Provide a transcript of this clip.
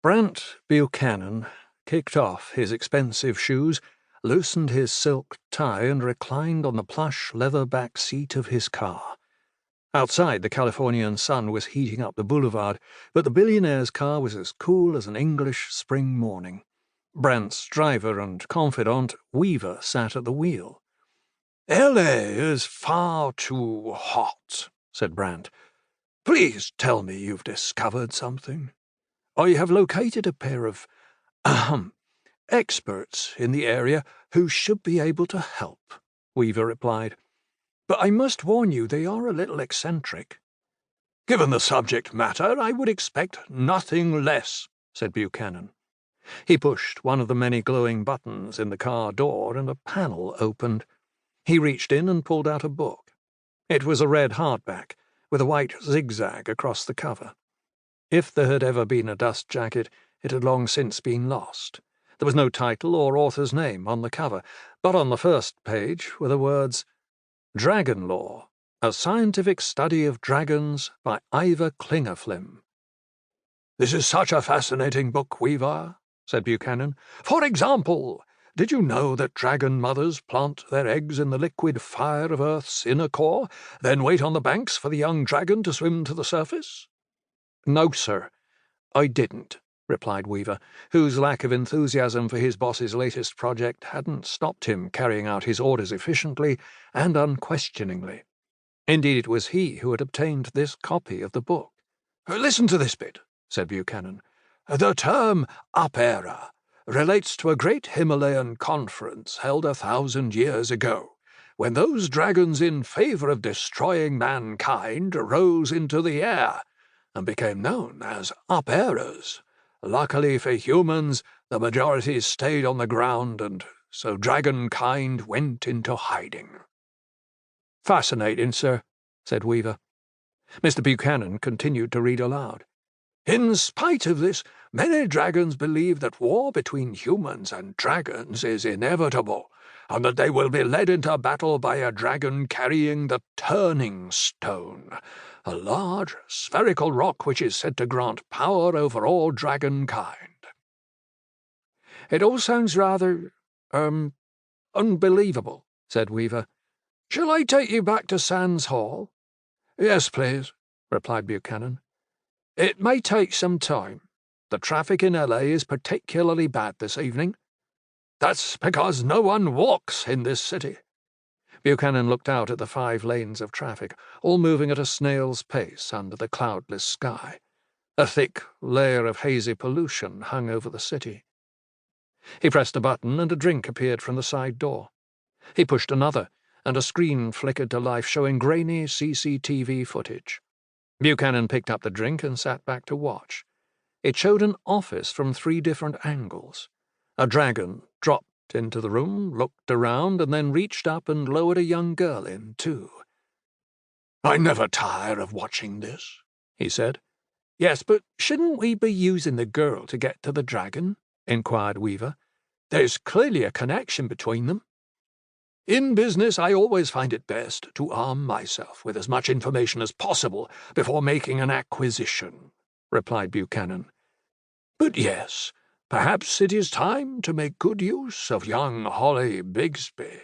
Brant Buchanan kicked off his expensive shoes, loosened his silk tie, and reclined on the plush leather back seat of his car. Outside, the Californian sun was heating up the boulevard, but the billionaire's car was as cool as an English spring morning. Brant's driver and confidant, Weaver, sat at the wheel. "L.A. is far too hot," said Brant. "Please tell me you've discovered something. I have located a pair of, experts in the area who should be able to help," Weaver replied. "But I must warn you they are a little eccentric." "Given the subject matter, I would expect nothing less," said Buchanan. He pushed one of the many glowing buttons in the car door, and a panel opened. He reached in and pulled out a book. It was a red hardback, with a white zigzag across the cover. If there had ever been a dust jacket, it had long since been lost. There was no title or author's name on the cover, but on the first page were the words, "Dragon Law, a Scientific Study of Dragons by Ivor Clingerflim." "This is such a fascinating book, Weaver," said Buchanan. "For example, did you know that dragon mothers plant their eggs in the liquid fire of Earth's inner core, then wait on the banks for the young dragon to swim to the surface?" "No, sir, I didn't," replied Weaver, whose lack of enthusiasm for his boss's latest project hadn't stopped him carrying out his orders efficiently and unquestioningly. Indeed, it was he who had obtained this copy of the book. "Listen to this bit," said Buchanan. "The term Up-Era relates to a great Himalayan conference held 1,000 years ago, when those dragons in favor of destroying mankind rose into the air and became known as Up-Eras. Luckily for humans, the majority stayed on the ground, and so dragonkind went into hiding." "Fascinating, sir," said Weaver. Mr. Buchanan continued to read aloud. "In spite of this, many dragons believe that war between humans and dragons is inevitable, and that they will be led into battle by a dragon carrying the Turning Stone, a large spherical rock which is said to grant power over all dragonkind." "It all sounds rather, unbelievable," said Weaver. "Shall I take you back to Sands Hall?" "Yes, please," replied Buchanan. "It may take some time. The traffic in L.A. is particularly bad this evening." "That's because no one walks in this city." Buchanan looked out at the 5 lanes of traffic, all moving at a snail's pace under the cloudless sky. A thick layer of hazy pollution hung over the city. He pressed a button, and a drink appeared from the side door. He pushed another, and a screen flickered to life showing grainy CCTV footage. Buchanan picked up the drink and sat back to watch. It showed an office from 3 different angles. A dragon dropped into the room, looked around, and then reached up and lowered a young girl in, too. "I never tire of watching this," he said. "Yes, but shouldn't we be using the girl to get to the dragon?" inquired Weaver. "There's clearly a connection between them." "In business, I always find it best to arm myself with as much information as possible before making an acquisition," replied Buchanan. "But yes, perhaps it is time to make good use of young Holly Bigsby."